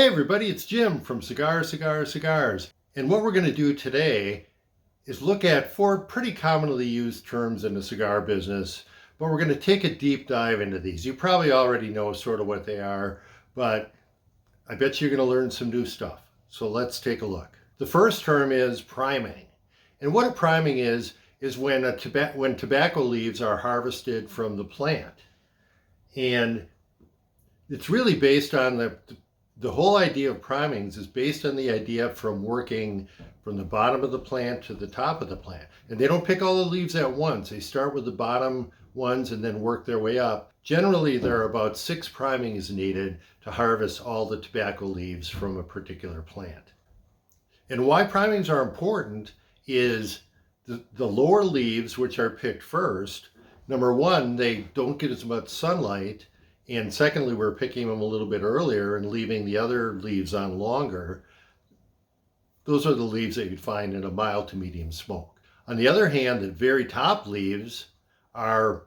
Hey everybody, it's Jim from Cigars. And what we're going to do today is look at four pretty commonly used terms in the cigar business, but we're going to take a deep dive into these. You probably already know sort of what they are, but I bet you're going to learn some new stuff. So let's take a look. The first term is priming. And what a priming is when tobacco leaves are harvested from the plant. And it's really based on the whole idea of primings is based on the idea from working from the bottom of the plant to the top of the plant. And they don't pick all the leaves at once. They start with the bottom ones and then work their way up. Generally, there are about 6 primings needed to harvest all the tobacco leaves from a particular plant. And why primings are important is the lower leaves, which are picked first. Number one, they don't get as much sunlight. And secondly, we're picking them a little bit earlier and leaving the other leaves on longer. Those are the leaves that you'd find in a mild to medium smoke. On the other hand, the very top leaves are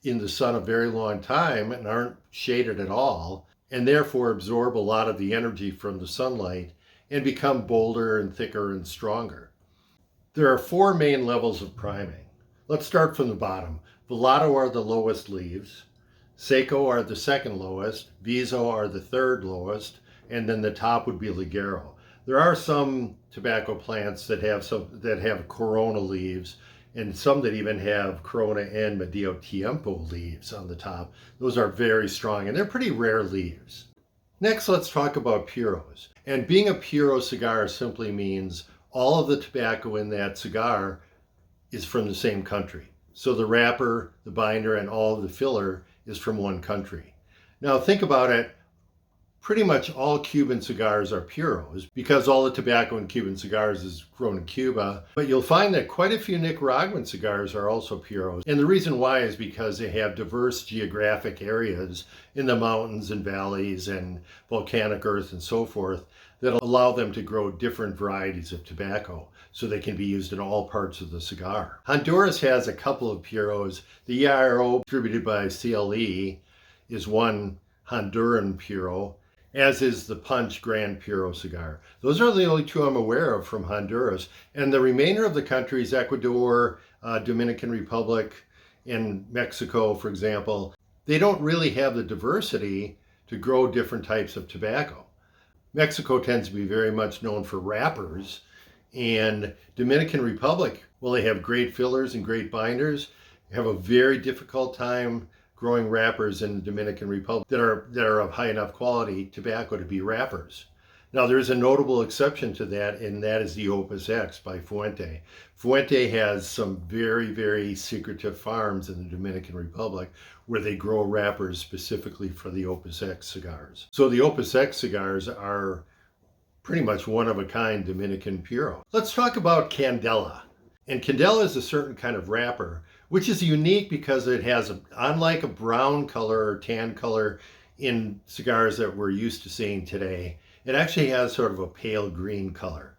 in the sun a very long time and aren't shaded at all, and therefore absorb a lot of the energy from the sunlight and become bolder and thicker and stronger. There are 4 main levels of priming. Let's start from the bottom. Velato are the lowest leaves. Seco are the second lowest, Viso are the third lowest, and then the top would be Ligero. There are some tobacco plants that have Corona leaves, and some that even have Corona and Medio Tiempo leaves on the top. Those are very strong, and they're pretty rare leaves. Next, let's talk about Puros. And being a Puro cigar simply means all of the tobacco in that cigar is from the same country. So the wrapper, the binder, and all of the filler is from one country. Now think about it, pretty much all Cuban cigars are Puros because all the tobacco in Cuban cigars is grown in Cuba, but you'll find that quite a few Nicaraguan cigars are also Puros. And the reason why is because they have diverse geographic areas in the mountains and valleys and volcanic earth and so forth that allow them to grow different varieties of tobacco so they can be used in all parts of the cigar. Honduras has a couple of Puros. The EIRO, distributed by CLE, is one Honduran Puro, as is the Punch Grand Puro cigar. Those are the only 2 I'm aware of from Honduras. And the remainder of the countries, Ecuador, Dominican Republic, and Mexico, for example, they don't really have the diversity to grow different types of tobacco. Mexico tends to be very much known for wrappers, and Dominican Republic, well, they have great fillers and great binders, have a very difficult time growing wrappers in the Dominican Republic that are of high enough quality tobacco to be wrappers. Now, there's a notable exception to that, and that is the Opus X by Fuente. Fuente has some very, very secretive farms in the Dominican Republic where they grow wrappers specifically for the Opus X cigars. So the Opus X cigars are pretty much one-of-a-kind Dominican Puro. Let's talk about Candela. And Candela is a certain kind of wrapper, which is unique because it has, unlike a brown color or tan color in cigars that we're used to seeing today, it actually has sort of a pale green color.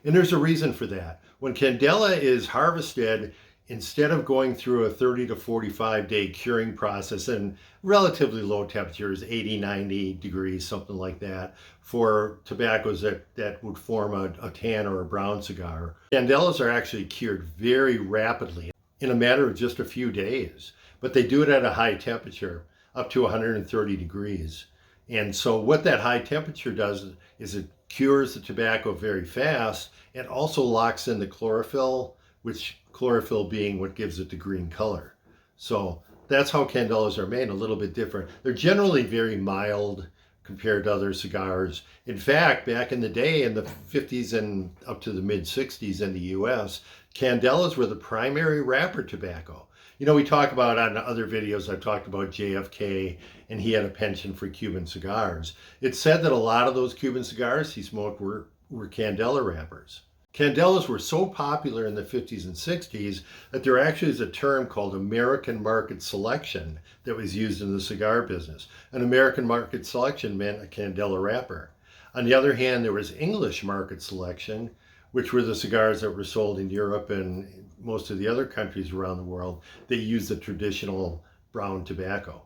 And there's a reason for that. When Candela is harvested, instead of going through a 30 to 45 day curing process and relatively low temperatures, 80, 90 degrees, something like that, for tobaccos that would form a tan or a brown cigar, Candelas are actually cured very rapidly in a matter of just a few days. But they do it at a high temperature, up to 130 degrees. And so what that high temperature does is it cures the tobacco very fast and also locks in the chlorophyll, which chlorophyll being what gives it the green color. So that's how Candelas are made, a little bit different. They're generally very mild compared to other cigars. In fact, back in the day, in the 50s and up to the mid 60s in the US, Candelas were the primary wrapper tobacco. You know, we talk about on other videos, I've talked about JFK, and he had a penchant for Cuban cigars. It's said that a lot of those Cuban cigars he smoked were Candela wrappers. Candelas were so popular in the 50s and 60s that there actually is a term called American market selection that was used in the cigar business. An American market selection meant a Candela wrapper. On the other hand, there was English market selection, which were the cigars that were sold in Europe and most of the other countries around the world that used the traditional brown tobacco.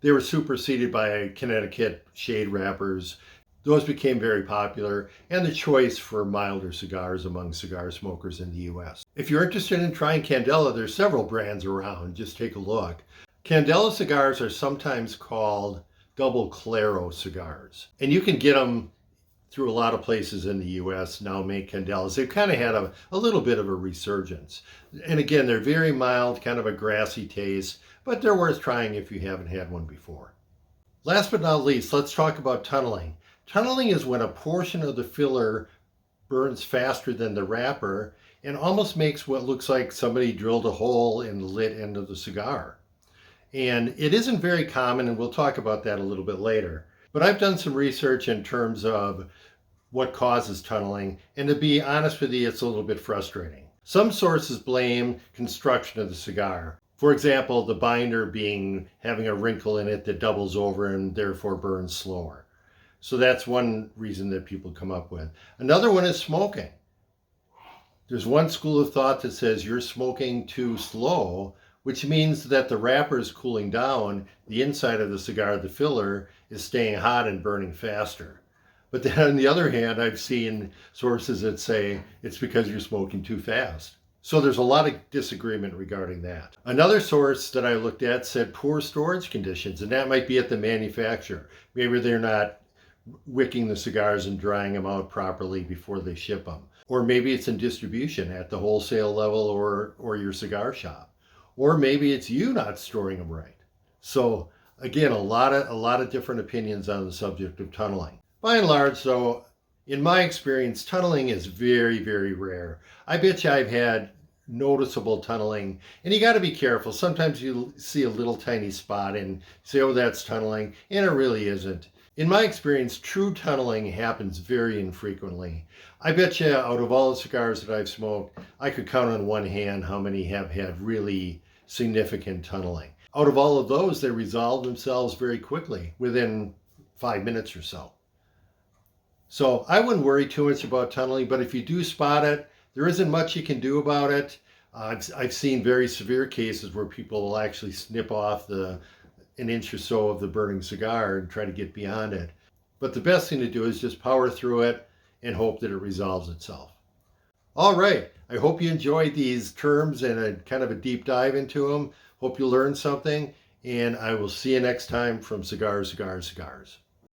They were superseded by Connecticut Shade wrappers Those became very popular and the choice for milder cigars among cigar smokers in the US. If you're interested in trying Candela, there's several brands around. Just take a look. Candela cigars are sometimes called double claro cigars. And you can get them through a lot of places in the US now make Candelas. They've kind of had a little bit of a resurgence. And again, they're very mild, kind of a grassy taste, but they're worth trying if you haven't had one before. Last but not least, let's talk about tunneling. Tunneling is when a portion of the filler burns faster than the wrapper and almost makes what looks like somebody drilled a hole in the lit end of the cigar. And it isn't very common, and we'll talk about that a little bit later. But I've done some research in terms of what causes tunneling, and to be honest with you, it's a little bit frustrating. Some sources blame construction of the cigar. For example, the binder having a wrinkle in it that doubles over and therefore burns slower. So that's one reason that people come up with. Another one is smoking. There's one school of thought that says you're smoking too slow, which means that the wrapper is cooling down, the inside of the cigar, the filler, is staying hot and burning faster. But then on the other hand, I've seen sources that say it's because you're smoking too fast. So there's a lot of disagreement regarding that. Another source that I looked at said poor storage conditions, and that might be at the manufacturer. Maybe they're not wicking the cigars and drying them out properly before they ship them. Or maybe it's in distribution at the wholesale level or your cigar shop. Or maybe it's you not storing them right. So again, a lot of different opinions on the subject of tunneling. By and large, though, in my experience, tunneling is very, very rare. I bet you I've had noticeable tunneling, and you got to be careful. Sometimes you see a little tiny spot and say, oh, that's tunneling, and it really isn't. In my experience, true tunneling happens very infrequently. I bet you out of all the cigars that I've smoked, I could count on one hand how many have had really significant tunneling. Out of all of those, they resolve themselves very quickly, within 5 minutes or so. So I wouldn't worry too much about tunneling, but if you do spot it, there isn't much you can do about it. I've seen very severe cases where people will actually snip off an inch or so of the burning cigar and try to get beyond it. But the best thing to do is just power through it and hope that it resolves itself. All right, I hope you enjoyed these terms and a kind of a deep dive into them. Hope you learned something, and I will see you next time from Cigars, Cigars, Cigars.